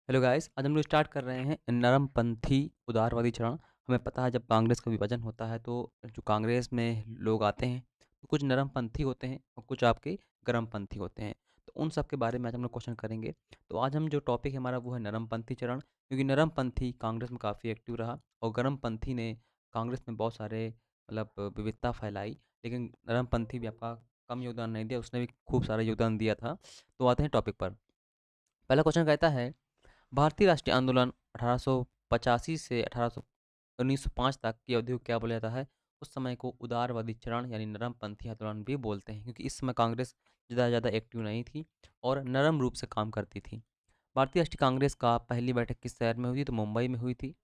Hello guys, आज हम लोग स्टार्ट कर रहे हैं नरमपंथी उदारवादी चरण। हमें पता है जब कांग्रेस का विभाजन होता है तो जो कांग्रेस में लोग आते हैं तो कुछ नरमपंथी होते हैं और कुछ आपके गरमपंथी होते हैं। तो उन सब के बारे में आज हम लोग क्वेश्चन करेंगे। तो आज हम जो टॉपिक है हमारा वो है नरमपंथी चरण, क्योंकि नरमपंथी कांग्रेस में काफ़ी एक्टिव रहा और गरमपंथी ने कांग्रेस में बहुत सारे विविधता फैलाई। लेकिन नरमपंथी भी आपका कम योगदान नहीं दिया, उसने भी खूब सारा योगदान दिया था। तो आते हैं टॉपिक पर। पहला क्वेश्चन कहता है, भारतीय राष्ट्रीय आंदोलन 1885 से 1905 तक की अवधि को क्या बोला जाता है? उस समय को उदारवादी चरण यानी नरमपंथी आंदोलन भी बोलते हैं, क्योंकि इस समय कांग्रेस ज़्यादा एक्टिव नहीं थी और नरम रूप से काम करती थी। भारतीय राष्ट्रीय कांग्रेस का पहली बैठक किस शहर में हुई? तो मुंबई में हुई थी।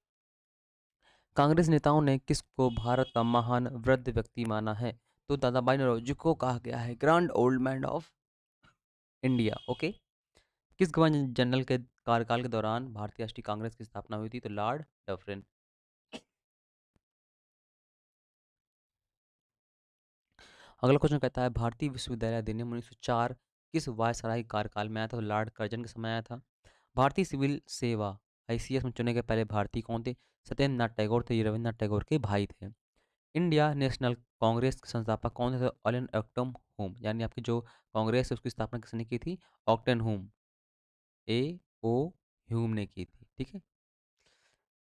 कांग्रेस नेताओं ने किसको भारत का महान वृद्ध व्यक्ति माना है? तो दादा भाई नौरोजी को कहा गया है grand old man of India. Okay. किस गवर्नर जनरल के कार्यकाल के दौरान भारतीय राष्ट्रीय कांग्रेस की स्थापना हुई थी? तो लॉर्ड डफरिन। अगला क्वेश्चन कहता है, भारतीय विश्वविद्यालय अधिनियम 1904 किस वायसराय के कार्यकाल में आया था? तो लॉर्ड कर्जन के समय आया था। भारतीय सिविल सेवा आईसीएस में चुने गए पहले भारतीय कौन थे? सत्येंद्र नाथ टैगोर थे। ये रविन्द्रनाथ टैगोर के भाई थे। इंडिया नेशनल कांग्रेस के संस्थापक कौन थे? तो ऑलन ऑक्टम होम, यानी आपकी जो कांग्रेस है उसकी स्थापना किसने की थी? ऑक्टन होम, ए ओ ह्यूम ने की थी। ठीक है।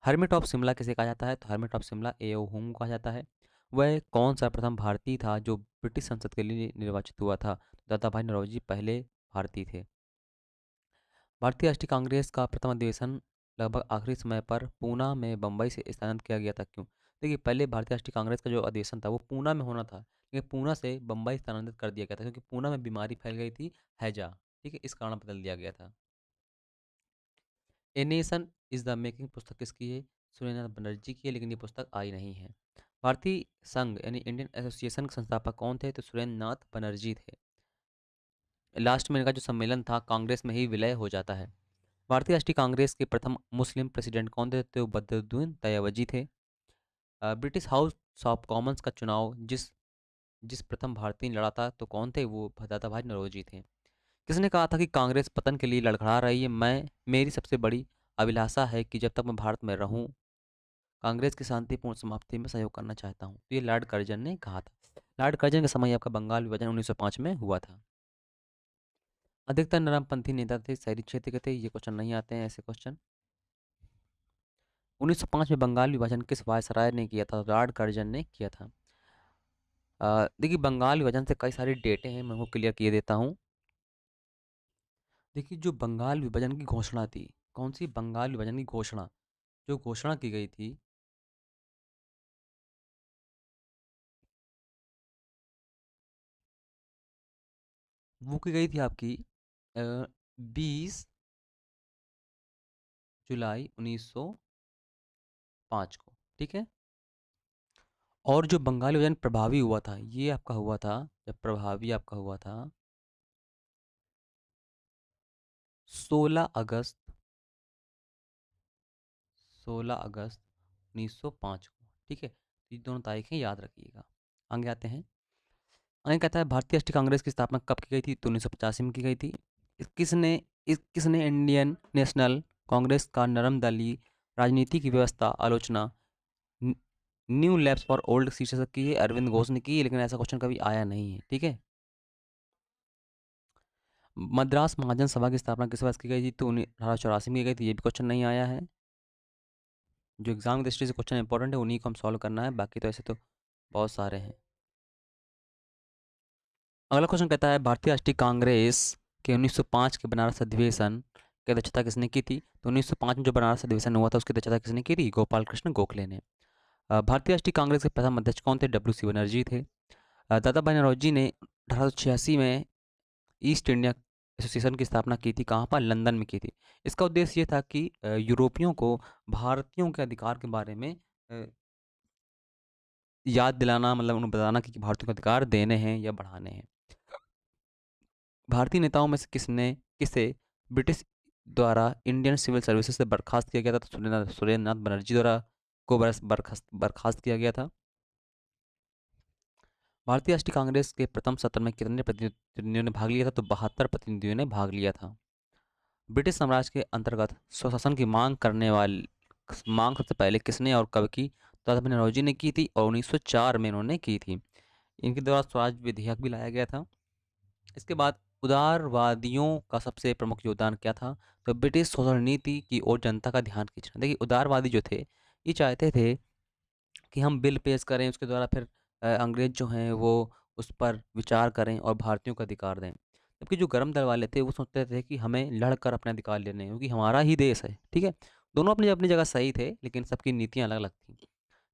हर्मिट ऑफ शिमला किसे कहा जाता है? तो hermit of Shimla A.O.. Home को कहा जाता है। वह कौन सा प्रथम भारतीय था जो ब्रिटिश संसद के लिए निर्वाचित हुआ था? दादा भाई नौरोजी पहले भारतीय थे। भारतीय राष्ट्रीय कांग्रेस का प्रथम अधिवेशन लगभग आखिरी समय पर पूना में बम्बई से स्थानांतरित किया गया था। क्यों? देखिए, पहले भारतीय राष्ट्रीय कांग्रेस का जो अधिवेशन था वो पूना में होना था, लेकिन पूना से बम्बई स्थानांतरित कर दिया गया था क्योंकि पूना में बीमारी फैल गई थी, हैजा। ठीक है, इस कारण बदल दिया गया था। A nation is the making पुस्तक किसकी है? सुरेंद्र बनर्जी की है, लेकिन ये पुस्तक आई नहीं है। भारतीय संघ यानी इंडियन एसोसिएशन के संस्थापक कौन थे? तो सुरेंद्र नाथ बनर्जी थे। लास्ट में इनका जो सम्मेलन था कांग्रेस में ही विलय हो जाता है। भारतीय राष्ट्रीय कांग्रेस के प्रथम मुस्लिम प्रेसिडेंट कौन थे? तो बदरुद्दीन तैयबजी थे। ब्रिटिश हाउस ऑफ कॉमन्स का चुनाव जिस जिस प्रथम भारतीय ने लड़ा था तो कौन थे? वो दादा भाई नौरोजी थे। किसने कहा था कि कांग्रेस पतन के लिए लड़खड़ा रही है? मैं मेरी सबसे बड़ी अभिलाषा है कि जब तक मैं भारत में रहूं कांग्रेस की शांतिपूर्ण समाप्ति में सहयोग करना चाहता हूं। तो ये लॉर्ड कर्जन ने कहा था। लॉर्ड कर्जन के समय आपका बंगाल विभाजन 1905 में हुआ था। अधिकतर नरमपंथी नेता थे शहरी क्षेत्र के थे। ये क्वेश्चन नहीं आते हैं ऐसे क्वेश्चन। 1905 में बंगाल विभाजन किस वायसराय ने किया था? लॉर्ड कर्जन ने किया था। देखिए, बंगाल विभाजन से कई सारी डेटें हैं, मैं वो क्लियर किए देता हूँ। देखिए, जो बंगाल विभाजन की घोषणा थी, कौन सी बंगाल विभाजन की घोषणा जो घोषणा की गई थी वो की गई थी आपकी 20 जुलाई 1905 को। ठीक है। और जो बंगाल विभाजन प्रभावी हुआ था ये आपका हुआ था, जब प्रभावी आपका हुआ था 16 अगस्त, 16 अगस्त 1905 को। ठीक है, तो ये दोनों तारीखें याद रखिएगा। आगे आते हैं। आगे कहता है, भारतीय राष्ट्रीय कांग्रेस की स्थापना कब की गई थी? तो 1985 में की गई थी। किसने किसने इंडियन नेशनल कांग्रेस का नरम दलीय राजनीति की व्यवस्था आलोचना न्यू लैब्स फॉर ओल्ड शीर्षक की है? अरविंद घोष ने की है, लेकिन ऐसा क्वेश्चन कभी आया नहीं है। ठीक है। मद्रास महाजन सभा की स्थापना किस वर्ष की गई थी? तो 1884 में की गई थी। ये भी क्वेश्चन नहीं आया है। जो एग्जाम की दृष्टि से क्वेश्चन इंपॉर्टेंट है उन्हीं को हम सॉल्व करना है, बाकी तो ऐसे तो बहुत सारे हैं। अगला क्वेश्चन कहता है, भारतीय राष्ट्रीय कांग्रेस के 1905 के बनारस अधिवेशन की अध्यक्षता किसने की थी? तो 1905 में जो बनारस अधिवेशन हुआ था उसकी अध्यक्षता किसने की थी? गोपाल कृष्ण गोखले ने। भारतीय राष्ट्रीय कांग्रेस के प्रथम अध्यक्ष कौन थे? डब्ल्यू सी बनर्जी थे। दादा भाई नौरोजी ने 1886 में ईस्ट इंडिया एसोसिएशन की स्थापना की थी। कहाँ पर? लंदन में की थी। इसका उद्देश्य ये था कि यूरोपियों को भारतीयों के अधिकार के बारे में अ, याद दिलाना, मतलब उन्हें बताना कि भारतीयों को अधिकार देने हैं या बढ़ाने हैं। भारतीय नेताओं में से किसे ब्रिटिश द्वारा इंडियन सिविल सर्विसेज से बर्खास्त किया गया था? तो सुरेंद्र नाथ बनर्जी द्वारा को बर्खास्त किया गया था। भारतीय राष्ट्रीय कांग्रेस के प्रथम सत्र में कितने प्रतिनिधियों ने भाग लिया था? तो 72 प्रतिनिधियों ने भाग लिया था। ब्रिटिश साम्राज्य के अंतर्गत स्वशासन की मांग सबसे पहले किसने और कब की? तो दादा भाई नौरोजी ने की थी और 1904 में इन्होंने की थी। इनके द्वारा स्वराज विधेयक भी लाया गया था। इसके बाद उदारवादियों का सबसे प्रमुख योगदान क्या था? तो ब्रिटिश शोषण नीति की ओर जनता का ध्यान खींचना। देखिए उदारवादी जो थे ये चाहते थे कि हम बिल पेश करें, उसके द्वारा फिर अंग्रेज जो हैं वो उस पर विचार करें और भारतीयों को अधिकार दें। जबकि जो गर्म दल वाले थे वो सोचते थे कि हमें लड़कर अपने अधिकार लेने हैं, क्योंकि हमारा ही देश है। ठीक है, दोनों अपनी अपनी जगह सही थे, लेकिन सबकी नीतियाँ अलग अलग थी।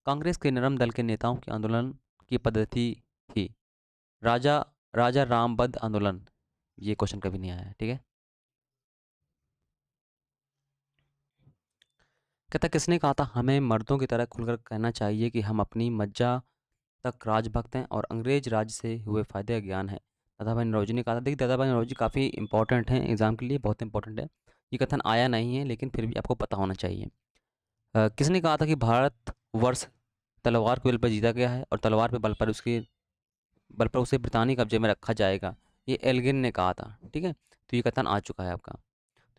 कांग्रेस के नरम दल के नेताओं के आंदोलन की पद्धति थी राजा राजा रामबद्ध आंदोलन। ये क्वेश्चन कभी नहीं आया है। ठीक है, कहता किसने कहा था हमें मर्दों की तरह खुलकर कहना चाहिए कि हम अपनी मज्जा तक राजभक्त हैं और अंग्रेज राज से हुए फायदे का ज्ञान है? दादा भाई नौरोजी ने कहा था। देखिए दादा भाई नौरोजी काफ़ी इंपॉर्टेंट हैं, एग्जाम के लिए बहुत इंपॉर्टेंट है। ये कथन आया नहीं है लेकिन फिर भी आपको पता होना चाहिए। किसने कहा था कि भारत वर्ष तलवार के बल पर जीता गया है और तलवार पे बल पर उसे ब्रितानी कब्जे में रखा जाएगा? ये एल्गिन ने कहा था। ठीक है, तो ये कथन आ चुका है आपका।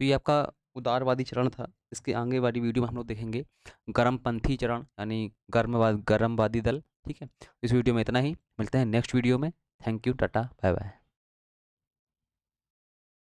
तो ये आपका उदारवादी चरण था। इसके आगे वाली वीडियो में हम लोग देखेंगे गर्मपंथी चरण, यानी गर्मवादी दल। ठीक है, इस वीडियो में इतना ही, मिलते हैं नेक्स्ट वीडियो में। Thank you, ta-ta, bye bye.